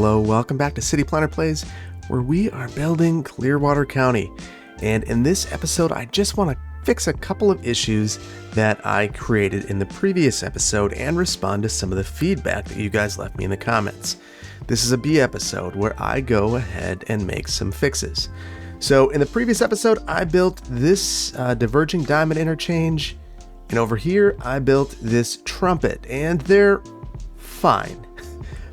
Hello, welcome back to City Planner Plays, where we are building Clearwater County. And in this episode, I just want to fix a couple of issues that I created in the previous episode and respond to some of the feedback that you guys left me in the comments. This is a B episode where I go ahead and make some fixes. So in the previous episode, I built this diverging diamond interchange, and over here I built this trumpet, and they're fine,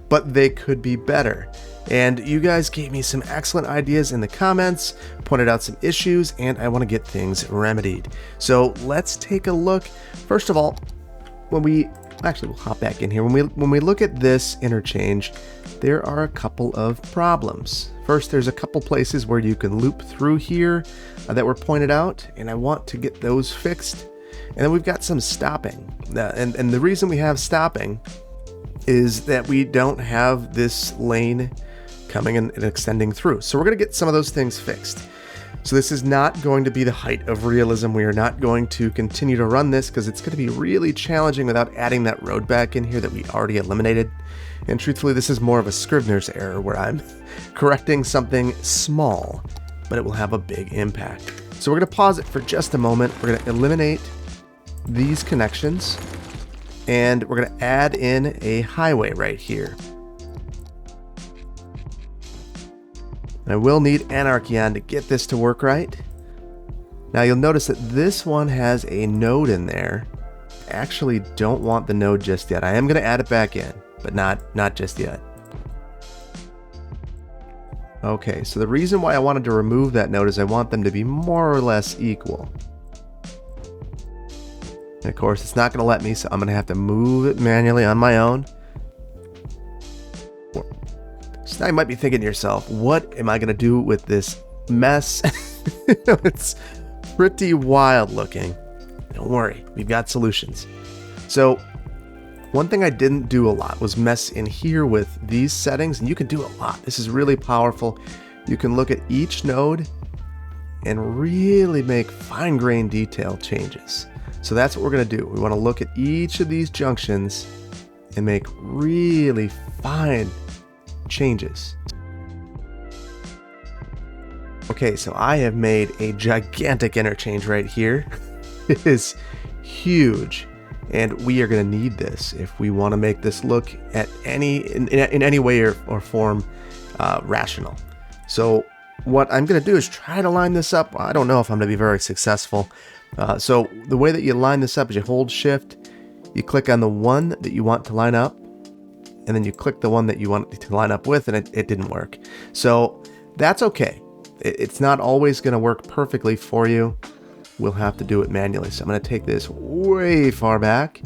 but they could be better. And you guys gave me some excellent ideas in the comments, pointed out some issues, and I want to get things remedied. So let's take a look. First of all, we'll hop back in here. When we look at this interchange, there are a couple of problems. First, there's a couple places where you can loop through here that were pointed out, and I want to get those fixed. And then we've got some stopping. And the reason we have stopping is that we don't have this lane coming and extending through. So we're going to get some of those things fixed. So this is not going to be the height of realism. We are not going to continue to run this because it's going to be really challenging without adding that road back in here that we already eliminated. And truthfully, this is more of a Scrivener's error where I'm correcting something small, but it will have a big impact. So we're going to pause it for just a moment. We're going to eliminate these connections, and we're going to add in a highway right here. I will need Anarchy on to get this to work right. Now you'll notice that this one has a node in there. I actually don't want the node just yet. I am going to add it back in, but not just yet. Okay, so the reason why I wanted to remove that node is I want them to be more or less equal. And of course, it's not going to let me, so I'm going to have to move it manually on my own. So now you might be thinking to yourself, what am I going to do with this mess? It's pretty wild looking. Don't worry, we've got solutions. So one thing I didn't do a lot was mess in here with these settings, and you can do a lot. This is really powerful. You can look at each node and really make fine-grained detail changes. So that's what we're going to do. We want to look at each of these junctions and make really fine changes. Okay, so I have made a gigantic interchange right here. It is huge, and we are going to need this if we want to make this look at in any way or form rational. So what I'm going to do is try to line this up. I don't know if I'm going to be very successful. So the way that you line this up is you hold shift, you click on the one that you want to line up, and then you click the one that you want to line up with, and it didn't work. So that's okay. It's not always going to work perfectly for you. We'll have to do it manually. So I'm going to take this way far back,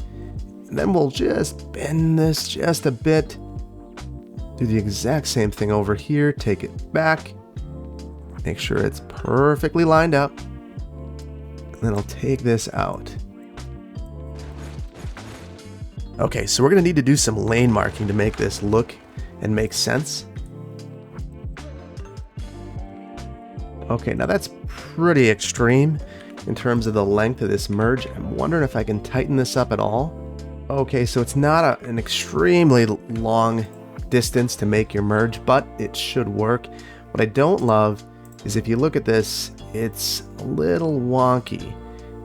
and then we'll just bend this just a bit. Do the exact same thing over here. Take it back. Make sure it's perfectly lined up. And then I'll take this out. Okay, so we're going to need to do some lane marking to make this look and make sense. Okay, now that's pretty extreme in terms of the length of this merge. I'm wondering if I can tighten this up at all. Okay, so it's not an extremely long distance to make your merge, but it should work. What I don't love is if you look at this, it's a little wonky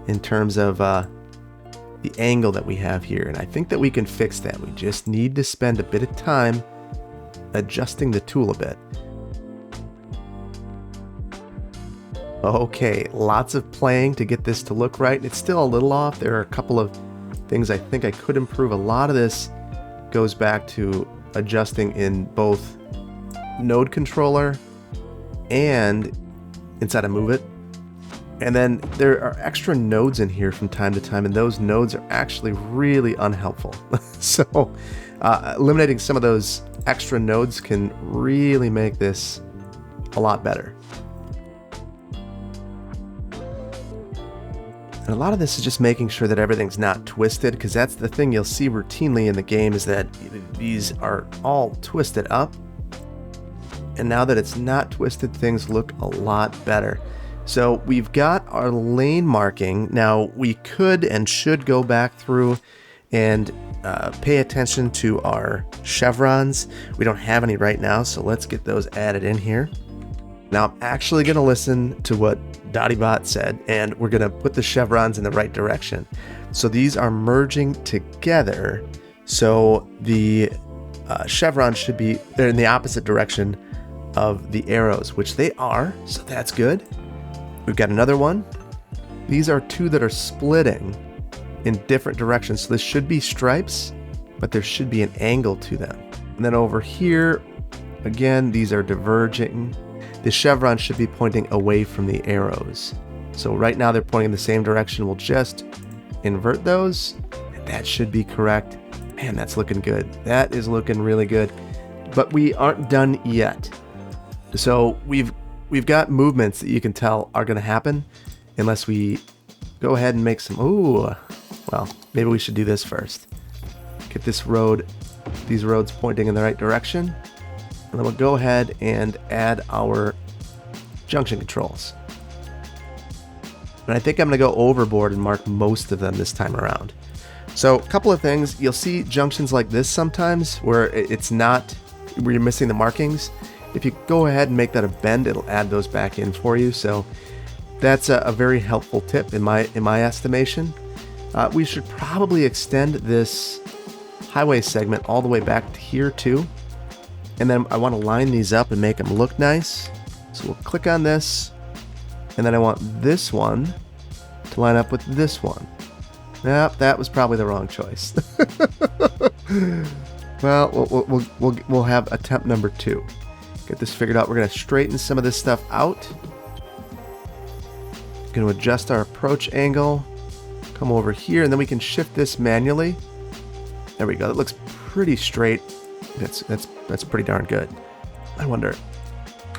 in terms of the angle that we have here, and I think that we can fix that. We just need to spend a bit of time adjusting the tool a bit. Okay, lots of playing to get this to look right. It's still a little off. There are a couple of things I think I could improve. A lot of this goes back to adjusting in both node controller and inside of Move It. And then there are extra nodes in here from time to time, and those nodes are actually really unhelpful. So eliminating some of those extra nodes can really make this a lot better. And a lot of this is just making sure that everything's not twisted, because that's the thing you'll see routinely in the game, is that these are all twisted up. And now that it's not twisted, things look a lot better. So we've got our lane marking. Now we could and should go back through and pay attention to our chevrons. We don't have any right now, so let's get those added in here. Now I'm actually going to listen to what Doddibot said, and we're going to put the chevrons in the right direction. So these are merging together, so the chevrons should be they're in the opposite direction of the arrows, which they are, so that's good. We've got another one. These are two that are splitting in different directions, so this should be stripes, but there should be an angle to them. And then over here, again, these are diverging. The chevron should be pointing away from the arrows. So right now they're pointing in the same direction. We'll just invert those, and that should be correct. Man, that's looking good. That is looking really good. But we aren't done yet. So we've got movements that you can tell are going to happen unless we go ahead and make some. Ooh, well, maybe we should do this first. Get these roads pointing in the right direction. And then we'll go ahead and add our junction controls. And I think I'm going to go overboard and mark most of them this time around. So a couple of things. You'll see junctions like this sometimes where it's not, where you're missing the markings. If you go ahead and make that a bend, it'll add those back in for you. So that's a very helpful tip in my estimation. We should probably extend this highway segment all the way back to here too. And then I want to line these up and make them look nice. So we'll click on this. And then I want this one to line up with this one. Nope, that was probably the wrong choice. Well, we'll have attempt number 2. Get this figured out. We're going to straighten some of this stuff out. Going to adjust our approach angle. Come over here, and then we can shift this manually. There we go. That looks pretty straight. That's pretty darn good. I wonder.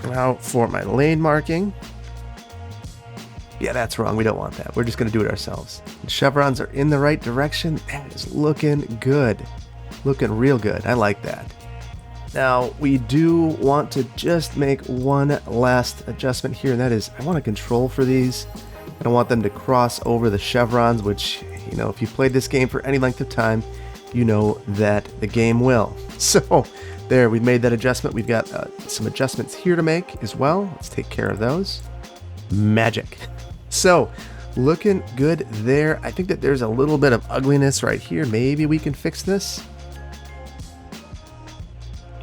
Now for my lane marking. Yeah, that's wrong. We don't want that. We're just going to do it ourselves. The chevrons are in the right direction. That is looking good. Looking real good. I like that. Now, we do want to just make one last adjustment here, and that is I want a control for these. I don't want them to cross over the chevrons, which, you know, if you played this game for any length of time, you know that the game will. So, there, we've made that adjustment. We've got some adjustments here to make as well. Let's take care of those. Magic. So, looking good there. I think that there's a little bit of ugliness right here. Maybe we can fix this.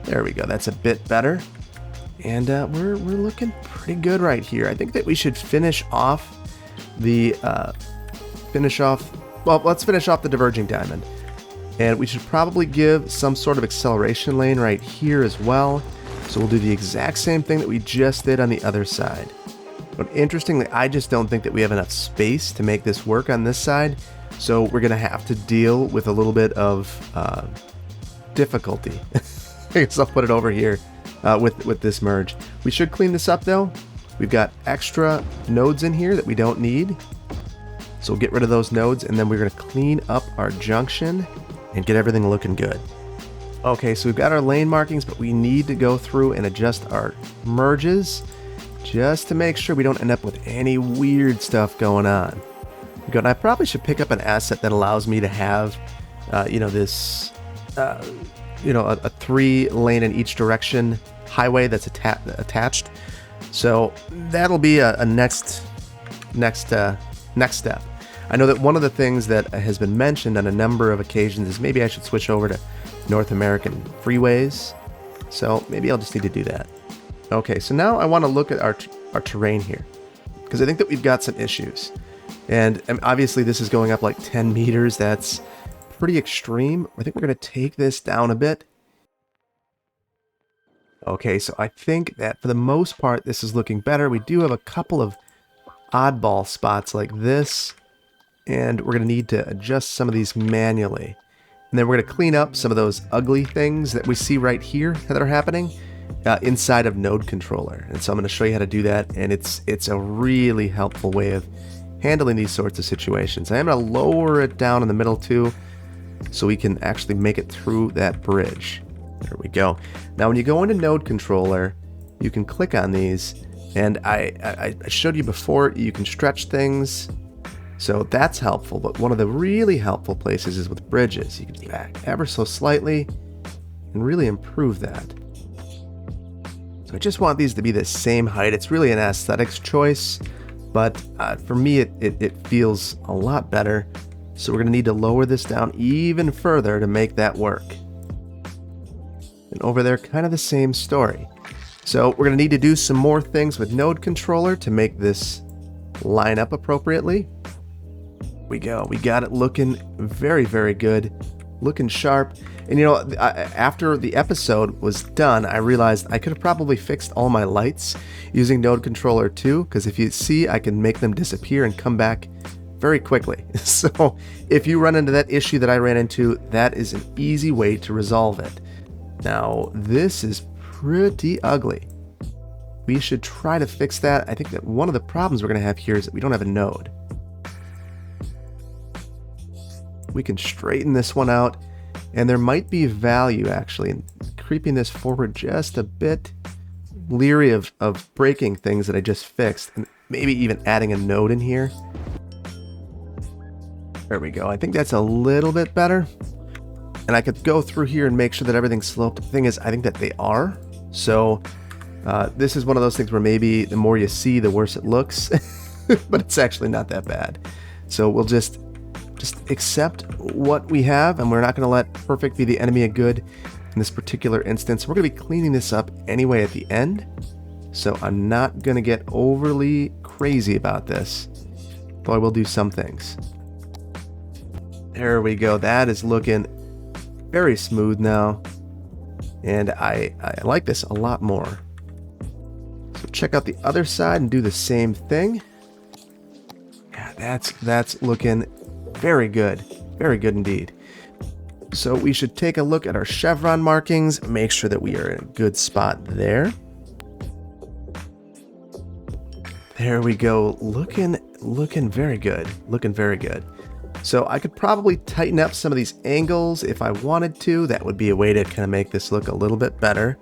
There we go. That's a bit better. And we're looking pretty good right here. I think that we should finish off the let's finish off the diverging diamond. And we should probably give some sort of acceleration lane right here as well. So we'll do the exact same thing that we just did on the other side. But interestingly, I just don't think that we have enough space to make this work on this side. So we're going to have to deal with a little bit of difficulty. I guess I'll put it over here with this merge. We should clean this up though. We've got extra nodes in here that we don't need. So we'll get rid of those nodes, and then we're going to clean up our junction and get everything looking good. Okay, so we've got our lane markings, but we need to go through and adjust our merges just to make sure we don't end up with any weird stuff going on. Good. I probably should pick up an asset that allows me to have, this, a 3-lane in each direction highway that's attached. So that'll be a next step. I know that one of the things that has been mentioned on a number of occasions is maybe I should switch over to North American freeways. So maybe I'll just need to do that. Okay, so now I want to look at our terrain here, because I think that we've got some issues. And obviously this is going up like 10 meters. That's pretty extreme. I think we're going to take this down a bit. Okay, so I think that for the most part, this is looking better. We do have a couple of oddball spots like this, and we're going to need to adjust some of these manually. And then we're going to clean up some of those ugly things that we see right here that are happening inside of Node Controller. And so I'm going to show you how to do that, and it's a really helpful way of handling these sorts of situations. I am going to lower it down in the middle too, so we can actually make it through that bridge. There we go. Now when you go into Node Controller, you can click on these, and I showed you before, you can stretch things So that's helpful, but one of the really helpful places is with bridges. You can back ever so slightly and really improve that. So I just want these to be the same height. It's really an aesthetics choice, but for me it feels a lot better. So we're going to need to lower this down even further to make that work. And over there, kind of the same story. So we're going to need to do some more things with node controller to make this line up appropriately. We go. We got it looking very, very good. Looking sharp. And you know, after the episode was done, I realized I could have probably fixed all my lights using node controller too, because if you see, I can make them disappear and come back very quickly. So if you run into that issue that I ran into, that is an easy way to resolve it. Now, this is pretty ugly. We should try to fix that. I think that one of the problems we're going to have here is that we don't have a node. We can straighten this one out, and there might be value actually in creeping this forward just a bit, leery of breaking things that I just fixed, and maybe even adding a node in here. There we go. I think that's a little bit better. And I could go through here and make sure that everything's sloped. The thing is, I think that they are. So this is one of those things where maybe the more you see, the worse it looks. But it's actually not that bad. So we'll just accept what we have, and we're not going to let perfect be the enemy of good in this particular instance. We're going to be cleaning this up anyway at the end. So I'm not going to get overly crazy about this, though I will do some things. There we go. That is looking very smooth now, and I like this a lot more. So check out the other side and do the same thing. Yeah, that's looking very good indeed. So we should take a look at our chevron markings, make sure that we are in a good spot there. There we go, looking very good, So I could probably tighten up some of these angles if I wanted to. That would be a way to kind of make this look a little bit better.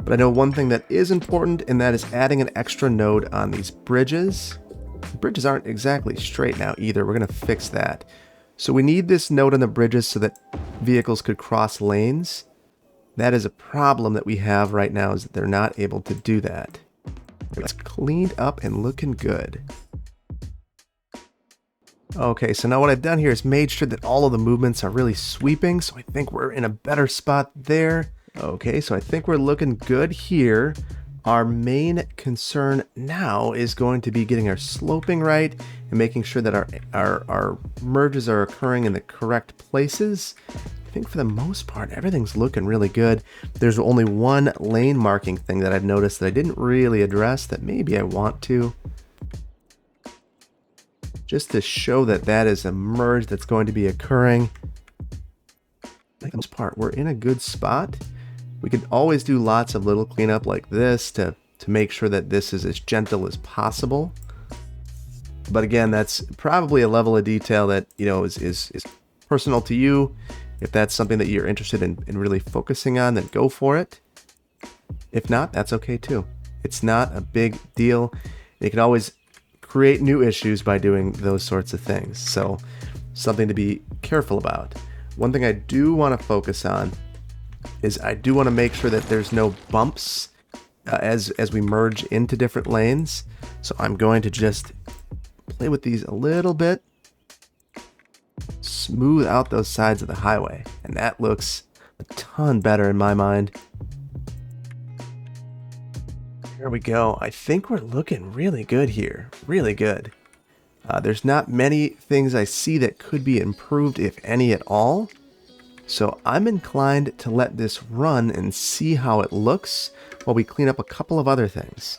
But I know one thing that is important, and that is adding an extra node on these bridges. The bridges aren't exactly straight now either. We're going to fix that. So we need this node on the bridges so that vehicles could cross lanes. That is a problem that we have right now, is that they're not able to do that. It's cleaned up and looking good. Okay, so now what I've done here is made sure that all of the movements are really sweeping, so I think we're in a better spot there. Okay, so I think we're looking good here. Our main concern now is going to be getting our sloping right and making sure that our merges are occurring in the correct places. I think for the most part, everything's looking really good. There's only one lane marking thing that I've noticed that I didn't really address that maybe I want to. Just to show that that is a merge that's going to be occurring. For the most part, we're in a good spot. We could always do lots of little cleanup like this to make sure that this is as gentle as possible. But again, that's probably a level of detail that, you know, is personal to you. If that's something that you're interested in really focusing on, then go for it. If not, that's okay too. It's not a big deal. You can always create new issues by doing those sorts of things. So something to be careful about. One thing I do want to focus on is I do want to make sure that there's no bumps as we merge into different lanes. So I'm going to just play with these a little bit, smooth out those sides of the highway, and that looks a ton better in my mind. There we go. I think we're looking really good here. Really good. There's not many things I see that could be improved, if any at all. So I'm inclined to let this run and see how it looks while we clean up a couple of other things.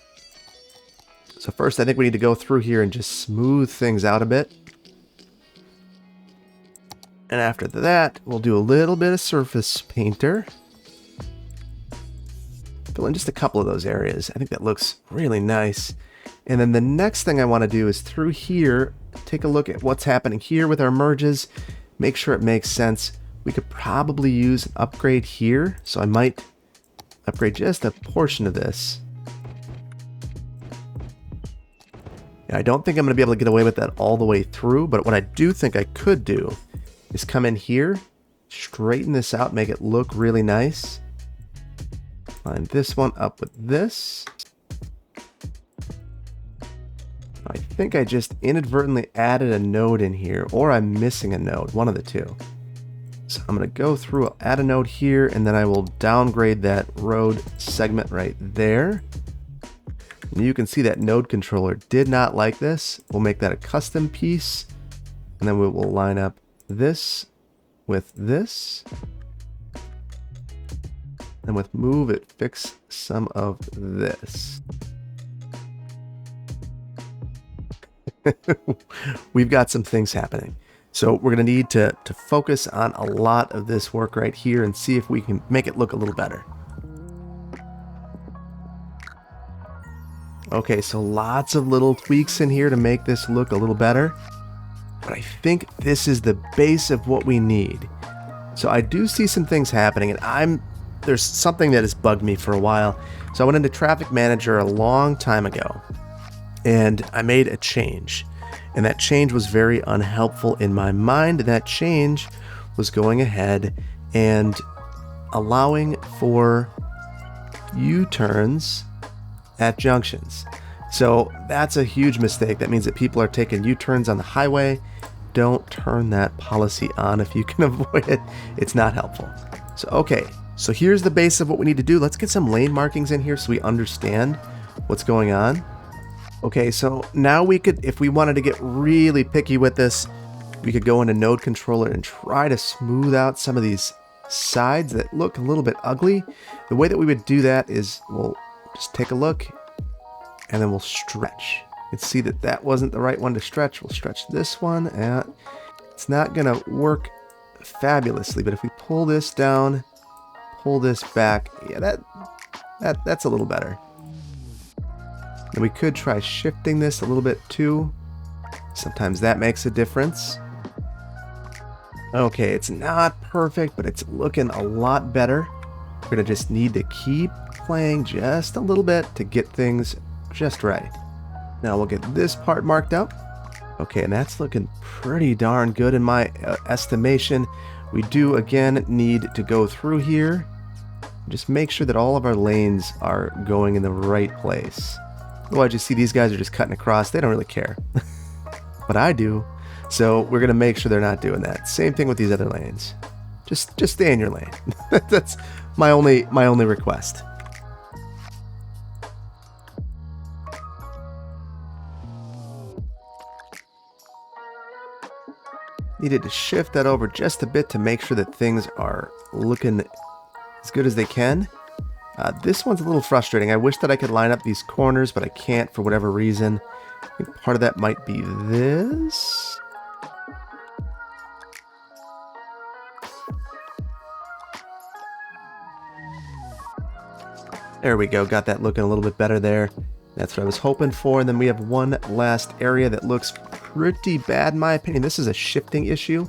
So first, I think we need to go through here and just smooth things out a bit. And after that, we'll do a little bit of surface painter. Fill in just a couple of those areas. I think that looks really nice. And then the next thing I want to do is through here, take a look at what's happening here with our merges, make sure it makes sense. We could probably use an upgrade here, so I might upgrade just a portion of this. Now, I don't think I'm going to be able to get away with that all the way through, but what I do think I could do is come in here, straighten this out, make it look really nice. Line this one up with this. I think I just inadvertently added a node in here, or I'm missing a node, one of the two. So I'm going to go through, I'll add a node here, and then I will downgrade that road segment right there. And you can see that node controller did not like this. We'll make that a custom piece, and then we will line up this with this. And with move, it fix some of this. We've got some things happening. So we're going to need to focus on a lot of this work right here and see if we can make it look a little better. Okay, so lots of little tweaks in here to make this look a little better. But I think this is the base of what we need. So I do see some things happening, and there's something that has bugged me for a while. So I went into Traffic Manager a long time ago, and I made a change. And that change was very unhelpful in my mind. That change was going ahead and allowing for U-turns at junctions. So that's a huge mistake. That means that people are taking U-turns on the highway. Don't turn that policy on if you can avoid it. It's not helpful. So, okay. So here's the base of what we need to do. Let's get some lane markings in here so we understand what's going on. Okay, so now we could, if we wanted to get really picky with this, we could go into Node Controller and try to smooth out some of these sides that look a little bit ugly. The way that we would do that is we'll just take a look and then we'll stretch. You can see that that wasn't the right one to stretch. We'll stretch this one, and it's not going to work fabulously, but if we pull this down, pull this back, yeah, that's a little better. And we could try shifting this a little bit too. Sometimes that makes a difference. Okay, it's not perfect, but it's looking a lot better. We're gonna just need to keep playing just a little bit to get things just right. Now we'll get this part marked up. Okay, and that's looking pretty darn good in my estimation. We do again need to go through here. Just make sure that all of our lanes are going in the right place. Otherwise, you see these guys are just cutting across. They don't really care. But I do. So we're going to make sure they're not doing that. Same thing with these other lanes. Just stay in your lane. That's my only request. Needed to shift that over just a bit to make sure that things are looking as good as they can. This one's a little frustrating. I wish that I could line up these corners, but I can't for whatever reason. I think part of that might be this. There we go. Got that looking a little bit better there. That's what I was hoping for. And then we have one last area that looks pretty bad in my opinion. This is a shifting issue.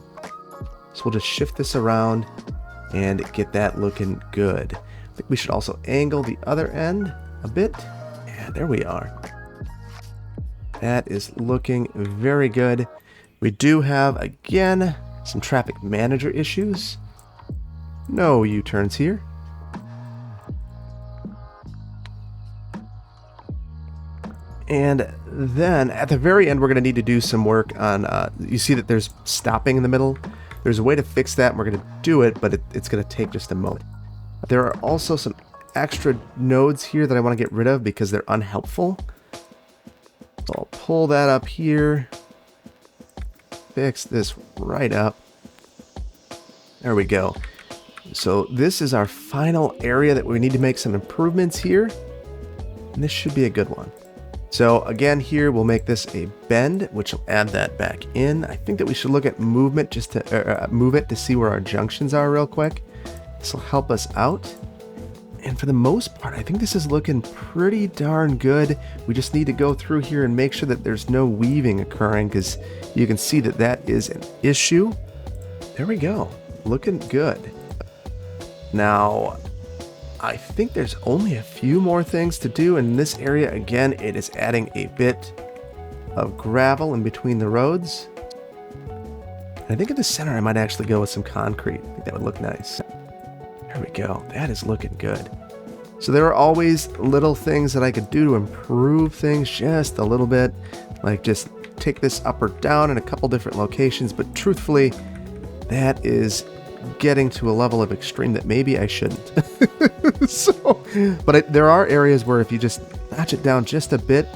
So we'll just shift this around and get that looking good. I think we should also angle the other end a bit. Yeah, there we are. That is looking very good. We do have, again, some traffic manager issues. No U-turns here. And then at the very end, we're going to need to do some work on, you see that there's stopping in the middle. There's a way to fix that, and we're going to do it, but it's going to take just a moment. There are also some extra nodes here that I want to get rid of because they're unhelpful. So I'll pull that up here. Fix this right up. There we go. So this is our final area that we need to make some improvements here. And this should be a good one. So again, here we'll make this a bend, which will add that back in. I think that we should look at movement just to move it to see where our junctions are real quick. This will help us out. And for the most part, I think this is looking pretty darn good. We just need to go through here and make sure that there's no weaving occurring, because you can see that that is an issue. There we go. Looking good. Now, I think there's only a few more things to do in this area. Again, it is adding a bit of gravel in between the roads. And I think in the center I might actually go with some concrete. I think that would look nice. There we go. That is looking good. So there are always little things that I could do to improve things just a little bit. Like just take this up or down in a couple different locations. But truthfully, that is getting to a level of extreme that maybe I shouldn't. There are areas where if you just notch it down just a bit,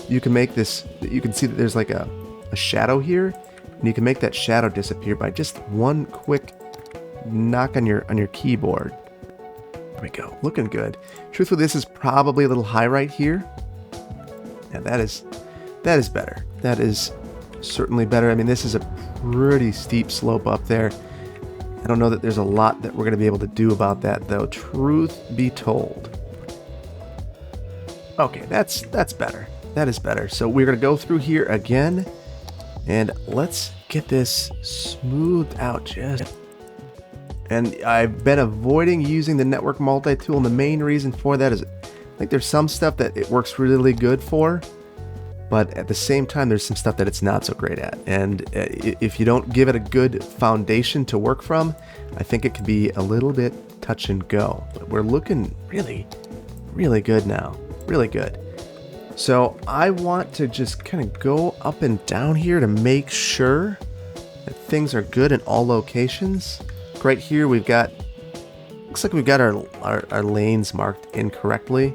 you can make this, you can see that there's like a shadow here, and you can make that shadow disappear by just one quick knock on your keyboard. There we go, looking good. Truthfully, this is probably a little high right here. Yeah, that is better. That is certainly better. I mean, this is a pretty steep slope up there. I don't know that there's a lot that we're going to be able to do about that, though, truth be told. Okay, that's better. That is better. So we're going to go through here again, and let's get this smoothed out just. And I've been avoiding using the network multi-tool, and the main reason for that is I think there's some stuff that it works really good for, but at the same time there's some stuff that it's not so great at. And if you don't give it a good foundation to work from, I think it can be a little bit touch and go. But we're looking really, really good now. Really good. So I want to just kind of go up and down here to make sure that things are good in all locations. Right here we've got, looks like we've got our lanes marked incorrectly.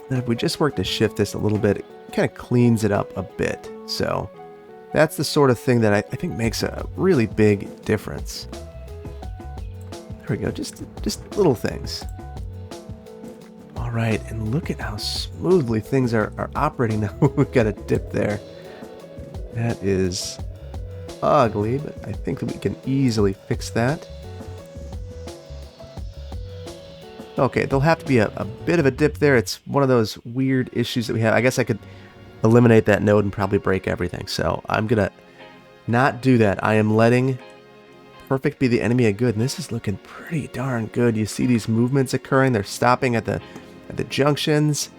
And if we just work to shift this a little bit, it kind of cleans it up a bit. So that's the sort of thing that I think makes a really big difference. There we go, just little things. All right, and look at how smoothly things are operating now. We've got a dip there. That is ugly, but I think that we can easily fix that. Okay, there'll have to be a bit of a dip there. It's one of those weird issues that we have. I guess I could eliminate that node and probably break everything. So I'm going to not do that. I am letting perfect be the enemy of good. And this is looking pretty darn good. You see these movements occurring. They're stopping at the junctions.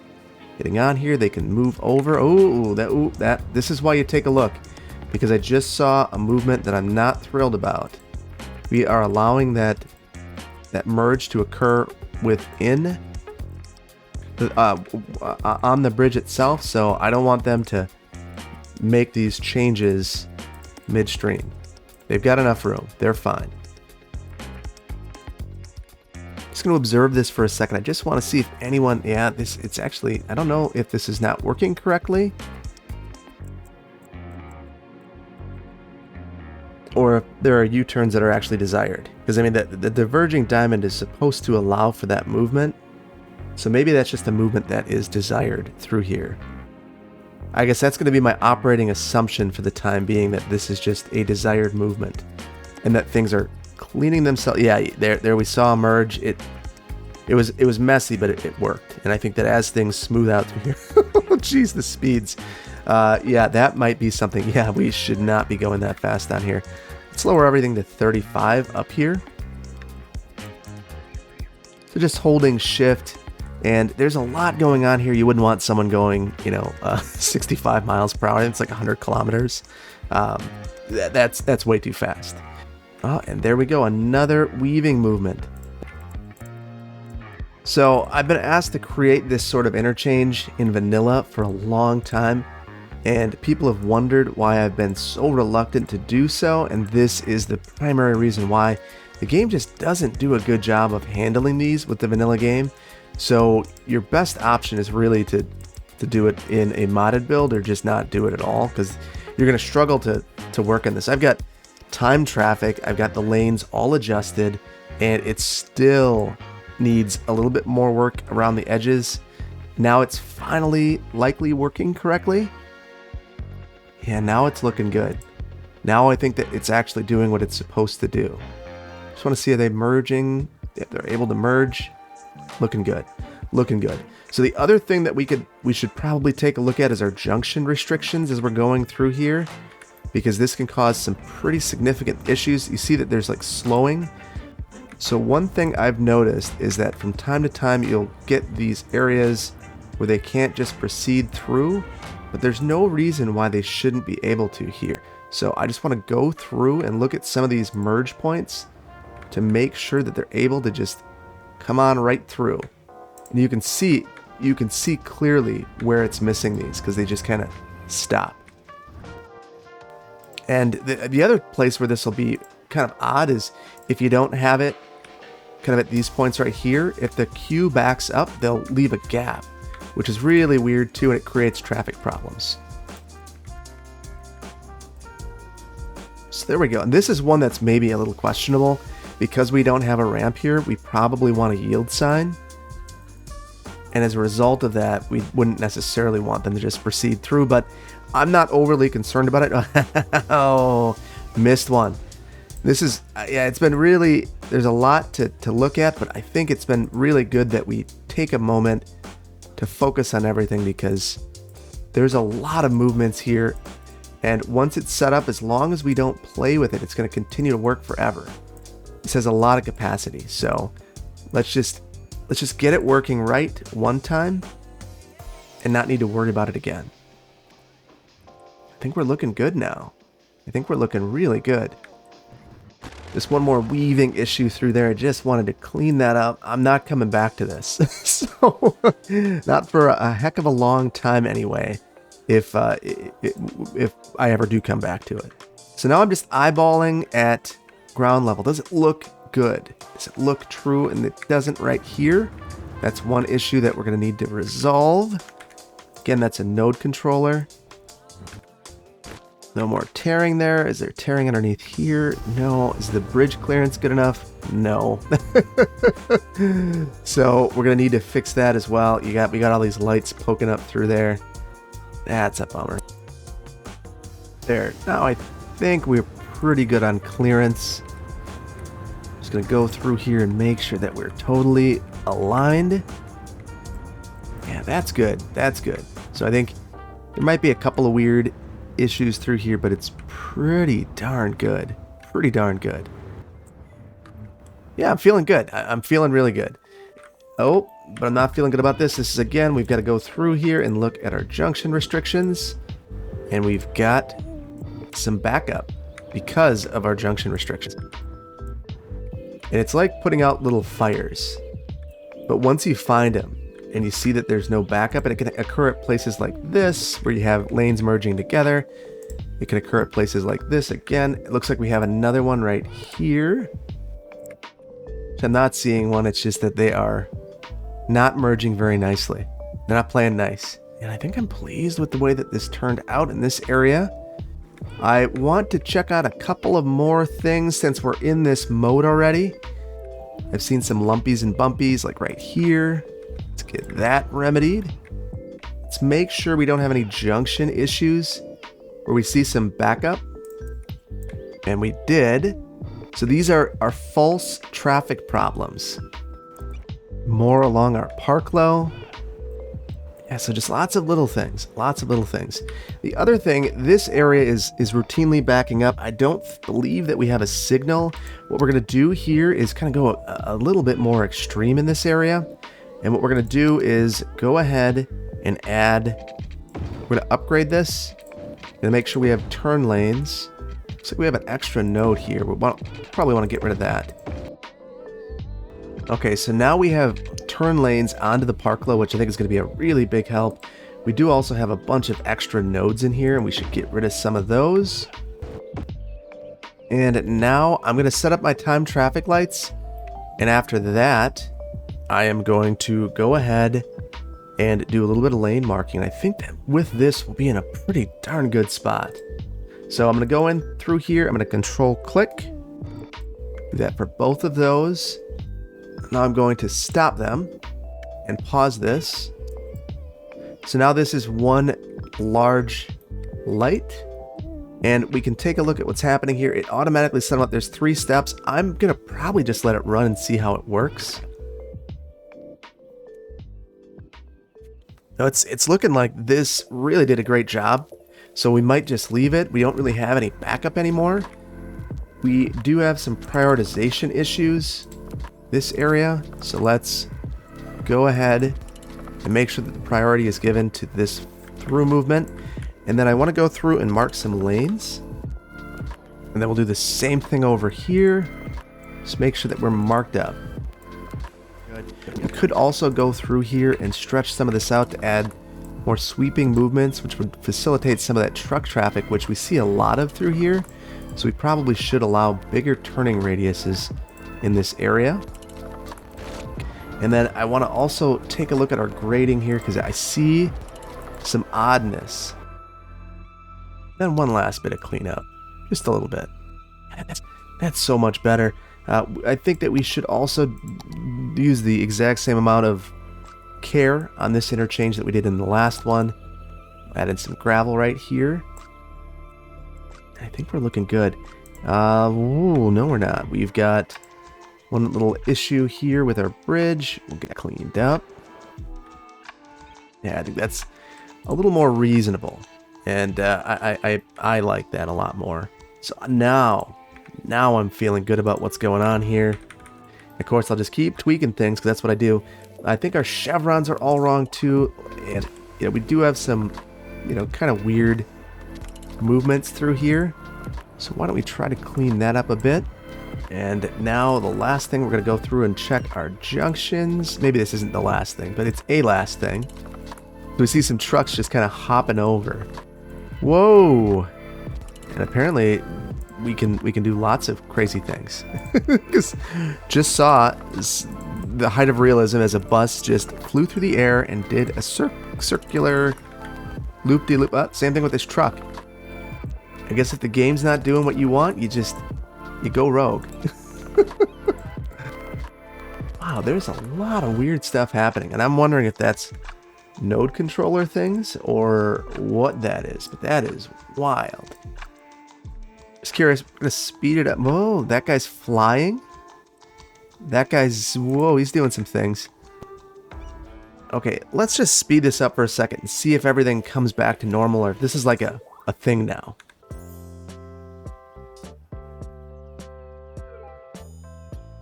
Getting on here, they can move over. This is why you take a look. Because I just saw a movement that I'm not thrilled about. We are allowing that merge to occur within on the bridge itself, so I don't want them to make these changes midstream. They've got enough room. They're fine. Just going to observe this for a second. I just want to see if anyone, it's actually, I don't know if this is not working correctly, or if there are U-turns that are actually desired. Because I mean, the diverging diamond is supposed to allow for that movement. So maybe that's just a movement that is desired through here. I guess that's going to be my operating assumption for the time being, that this is just a desired movement. And that things are cleaning themselves. Yeah, there we saw a merge. It was messy, but it worked. And I think that as things smooth out through here, geez, the speeds. Yeah, that might be something. Yeah, we should not be going that fast down here. Let's lower everything to 35 up here. So just holding shift, and there's a lot going on here. You wouldn't want someone going, 65 miles per hour. It's like 100 kilometers. That's way too fast. Oh, and there we go, another weaving movement. So I've been asked to create this sort of interchange in vanilla for a long time. And people have wondered why I've been so reluctant to do so, and this is the primary reason why. The game just doesn't do a good job of handling these with the vanilla game. So your best option is really to do it in a modded build, or just not do it at all, because you're going to struggle to work on this. I've got time traffic, I've got the lanes all adjusted, and it still needs a little bit more work around the edges. Now it's finally likely working correctly. Yeah, now it's looking good. Now I think that it's actually doing what it's supposed to do. Just want to see, are they merging? If they're able to merge. Looking good. Looking good. So the other thing that we should probably take a look at is our junction restrictions as we're going through here, because this can cause some pretty significant issues. You see that there's like slowing. So one thing I've noticed is that from time to time you'll get these areas where they can't just proceed through, but there's no reason why they shouldn't be able to here. So I just want to go through and look at some of these merge points to make sure that they're able to just come on right through. And you can see clearly where it's missing these because they just kind of stop. And the other place where this will be kind of odd is if you don't have it kind of at these points right here, if the queue backs up, they'll leave a gap, which is really weird too, and it creates traffic problems. So there we go. And this is one that's maybe a little questionable. Because we don't have a ramp here, we probably want a yield sign. And as a result of that, we wouldn't necessarily want them to just proceed through, but I'm not overly concerned about it. Oh, missed one. This is, yeah, it's been really, there's a lot to look at, but I think it's been really good that we take a moment to focus on everything because there's a lot of movements here. And once it's set up, as long as we don't play with it, it's going to continue to work forever. This has a lot of capacity, so let's just get it working right one time and not need to worry about it again. I think we're looking good now. I think we're looking really good. Just one more weaving issue through there. I just wanted to clean that up. I'm not coming back to this. So not for a heck of a long time anyway, if I ever do come back to it. So now I'm just eyeballing at ground level. Does it look good? Does it look true? And it doesn't right here. That's one issue that we're going to need to resolve. Again, that's a node controller. No more tearing there. Is there tearing underneath here? No. Is the bridge clearance good enough? No. So we're going to need to fix that as well. We got all these lights poking up through there. That's a bummer. There. Now I think we're pretty good on clearance. Just going to go through here and make sure that we're totally aligned. Yeah, that's good. That's good. So I think there might be a couple of weird issues through here, but it's pretty darn good. Pretty darn good. Yeah, I'm feeling good. I'm feeling really good. Oh, but I'm not feeling good about this. This is, again, we've got to go through here and look at our junction restrictions. And we've got some backup because of our junction restrictions. And it's like putting out little fires. But once you find them and you see that there's no backup, and it can occur at places like this where you have lanes merging together. It can occur at places like this again. It looks like we have another one right here. I'm not seeing one. It's just that they are not merging very nicely. They're not playing nice. And I think I'm pleased with the way that this turned out in this area. I want to check out a couple of more things since we're in this mode already. I've seen some lumpies and bumpies like right here. Let's get that remedied. Let's make sure we don't have any junction issues where we see some backup. And we did. So these are our false traffic problems. More along our Parclo. Yeah, so just lots of little things. Lots of little things. The other thing, this area is routinely backing up. I don't believe that we have a signal. What we're going to do here is kind of go a little bit more extreme in this area. And what we're going to do is go ahead and add, we're going to upgrade this. Going to make sure we have turn lanes. Looks like we have an extra node here. We probably want to get rid of that. Okay, so now we have turn lanes onto the Parclo, which I think is going to be a really big help. We do also have a bunch of extra nodes in here, and we should get rid of some of those. And now I'm going to set up my time traffic lights. And after that, I am going to go ahead and do a little bit of lane marking. And I think that with this, we'll be in a pretty darn good spot. So I'm going to go in through here. I'm going to control click. Do that for both of those. Now I'm going to stop them and pause this. So now this is one large light. And we can take a look at what's happening here. It automatically set them up. There's 3 steps. I'm going to probably just let it run and see how it works. Now it's looking like this really did a great job. So we might just leave it. We don't really have any backup anymore. We do have some prioritization issues this area. So let's go ahead and make sure that the priority is given to this through movement. And then I want to go through and mark some lanes. And then we'll do the same thing over here. Just make sure that we're marked up. Good. We could also go through here and stretch some of this out to add more sweeping movements, which would facilitate some of that truck traffic, which we see a lot of through here. So we probably should allow bigger turning radiuses in this area. And then I want to also take a look at our grading here because I see some oddness. Then one last bit of cleanup, just a little bit. That's so much better. I think that we should also use the exact same amount of care on this interchange that we did in the last one. Add in some gravel right here. I think we're looking good. Ooh, no we're not. We've got one little issue here with our bridge. We'll get cleaned up. Yeah, I think that's a little more reasonable. And I like that a lot more. So now I'm feeling good about what's going on here. Of course, I'll just keep tweaking things because that's what I do. I think our chevrons are all wrong too. And we do have some, kind of weird movements through here. So why don't we try to clean that up a bit? And now the last thing, we're going to go through and check our junctions. Maybe this isn't the last thing, but it's a last thing. We see some trucks just kind of hopping over. Whoa! And apparently we can do lots of crazy things. Because just saw the height of realism as a bus just flew through the air and did a circular loop-de-loop. Same thing with this truck. I guess if the game's not doing what you want, you go rogue. Wow, there's a lot of weird stuff happening, and I'm wondering if that's node controller things or what that is, but that is wild. Just curious, we're gonna speed it up. Whoa, that guy's flying. Whoa, he's doing some things. Okay, let's just speed this up for a second and see if everything comes back to normal or if this is like a thing now.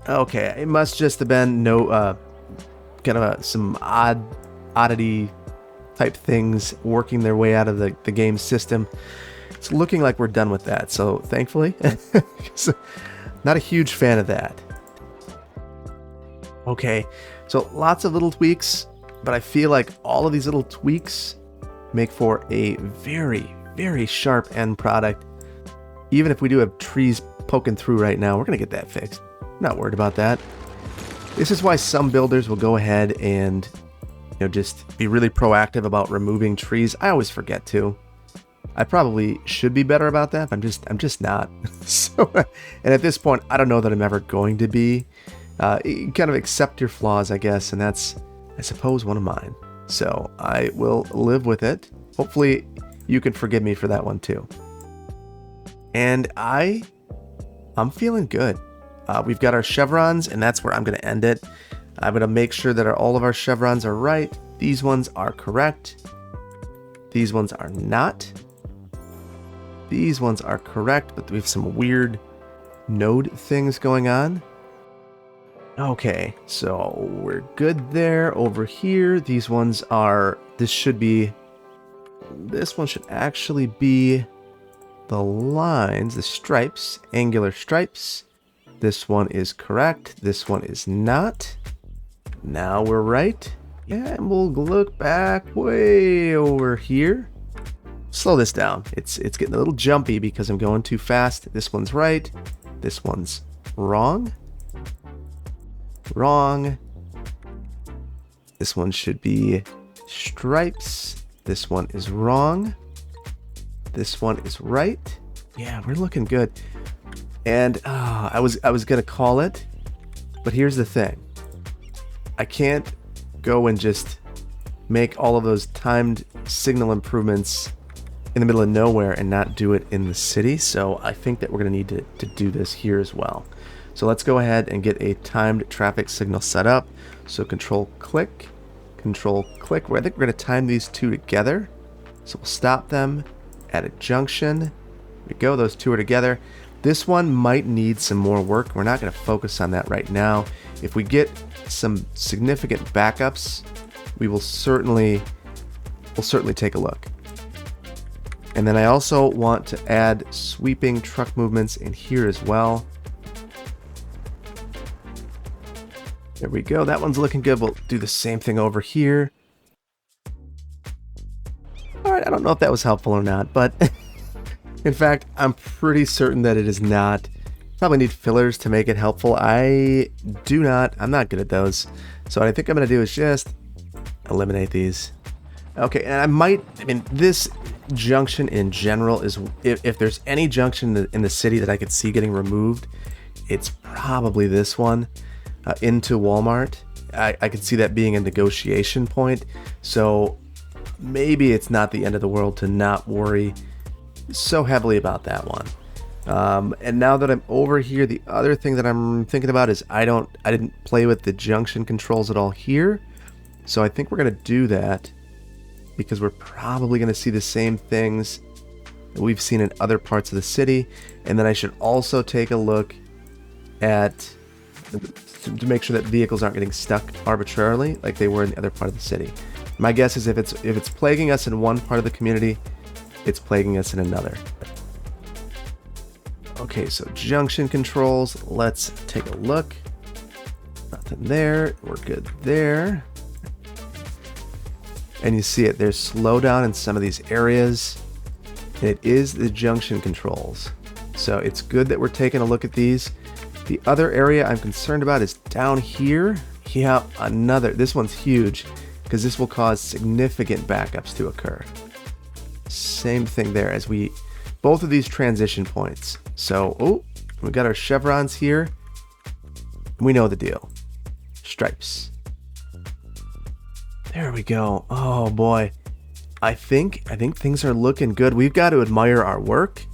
Okay, it must just have been some oddity type things working their way out of the game system. It's looking like we're done with that, so thankfully. So, not a huge fan of that. Okay, so lots of little tweaks, but I feel like all of these little tweaks make for a very, very sharp end product. Even if we do have trees poking through right now, we're going to get that fixed. Not worried about that. This is why some builders will go ahead and just be really proactive about removing trees. I always forget to. I probably should be better about that, but I'm just not. So, and at this point, I don't know that I'm ever going to be. Kind of accept your flaws, I guess, and that's, I suppose, one of mine. So I will live with it. Hopefully, you can forgive me for that one too. And I'm feeling good. We've got our chevrons, and that's where I'm going to end it. I'm going to make sure that all of our chevrons are right. These ones are correct. These ones are not. These ones are correct, but we have some weird node things going on. Okay, so we're good there. Over here, these ones are... This one should actually be the lines, the stripes, angular stripes. This one is correct. This one is not. Now we're right. Yeah, and we'll look back way over here. Slow this down. It's getting a little jumpy because I'm going too fast. This one's right. This one's wrong. Wrong. This one should be stripes. This one is wrong. This one is right. Yeah, we're looking good. And I was gonna call it, but here's the thing. I can't go and just make all of those timed signal improvements in the middle of nowhere and not do it in the city. So I think that we're gonna need to do this here as well. So let's go ahead and get a timed traffic signal set up. So control click. I think we're gonna time these two together. So we'll stop them at a junction. There we go, those two are together. This one might need some more work. We're not going to focus on that right now. If we get some significant backups, we'll certainly take a look. And then I also want to add sweeping truck movements in here as well. There we go. That one's looking good. We'll do the same thing over here. All right, I don't know if that was helpful or not, but in fact, I'm pretty certain that it is not. Probably need fillers to make it helpful. I'm not good at those. So what I think I'm going to do is just eliminate these. Okay, and this junction in general is, if there's any junction in the city that I could see getting removed, it's probably this one into Walmart. I could see that being a negotiation point. So maybe it's not the end of the world to not worry so heavily about that one. And now that I'm over here, the other thing that I'm thinking about is I didn't play with the junction controls at all here. So I think we're going to do that because we're probably going to see the same things that we've seen in other parts of the city. And then I should also take a look at to make sure that vehicles aren't getting stuck arbitrarily like they were in the other part of the city. My guess is if it's plaguing us in one part of the community, it's plaguing us in another. Okay, so junction controls, let's take a look. Nothing there, we're good there. And you see it, there's slowdown in some of these areas. And it is the junction controls. So it's good that we're taking a look at these. The other area I'm concerned about is down here. Yeah, this one's huge because this will cause significant backups to occur. Same thing there as both of these transition points. So, we got our chevrons here. We know the deal. Stripes. There we go. Oh boy. I think things are looking good. We've got to admire our work.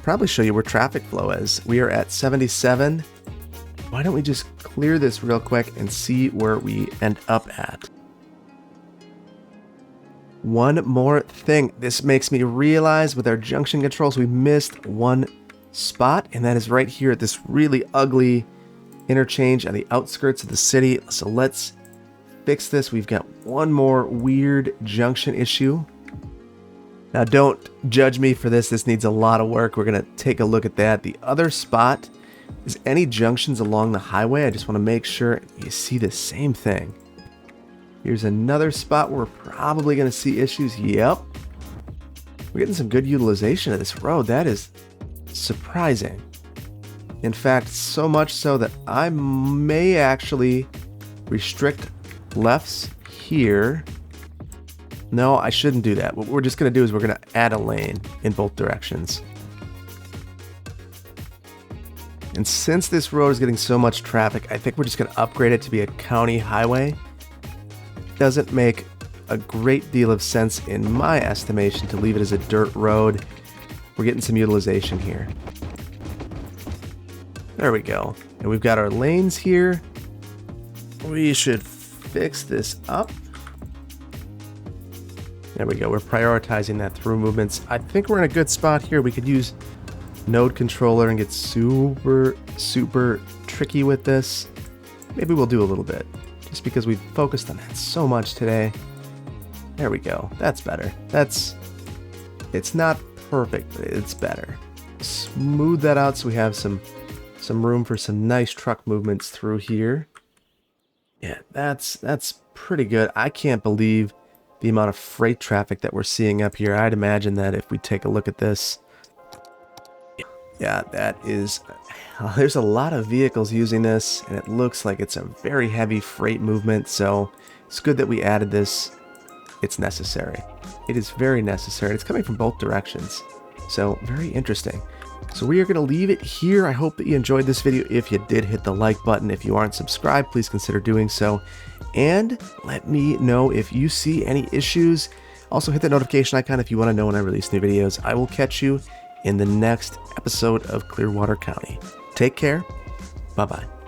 Probably show you where traffic flow is. We are at 77. Why don't we just clear this real quick and see where we end up at? One more thing. This makes me realize with our junction controls, we missed one spot, and that is right here at this really ugly interchange on the outskirts of the city. So let's fix this. We've got one more weird junction issue. Now, don't judge me for this. This needs a lot of work. We're going to take a look at that. The other spot is any junctions along the highway. I just want to make sure you see the same thing. Here's another spot where we're probably going to see issues. Yep. We're getting some good utilization of this road. That is surprising. In fact, so much so that I may actually restrict lefts here. No, I shouldn't do that. What we're just going to do is we're going to add a lane in both directions. And since this road is getting so much traffic, I think we're just going to upgrade it to be a county highway. Doesn't make a great deal of sense in my estimation to leave it as a dirt road. We're getting some utilization here. There we go. And we've got our lanes here. We should fix this up. There we go. We're prioritizing that through movements. I think we're in a good spot here. We could use node controller and get super tricky with this. Maybe we'll do a little bit just because we've focused on that so much today. There we go. That's better. It's not perfect, but it's better. Smooth that out so we have some room for some nice truck movements through here. Yeah, that's pretty good. I can't believe the amount of freight traffic that we're seeing up here. I'd imagine that if we take a look at this, Yeah, that is, there's a lot of vehicles using this, and it looks like it's a very heavy freight movement, so it's good that we added this. It's necessary. It is very necessary. It's coming from both directions, so very interesting. So we are going to leave it here. I hope that you enjoyed this video. If you did, hit the like button. If you aren't subscribed, please consider doing so. And let me know if you see any issues. Also hit the notification icon if you want to know when I release new videos. I will catch you in the next episode of Clearwater County. Take care. Bye-bye.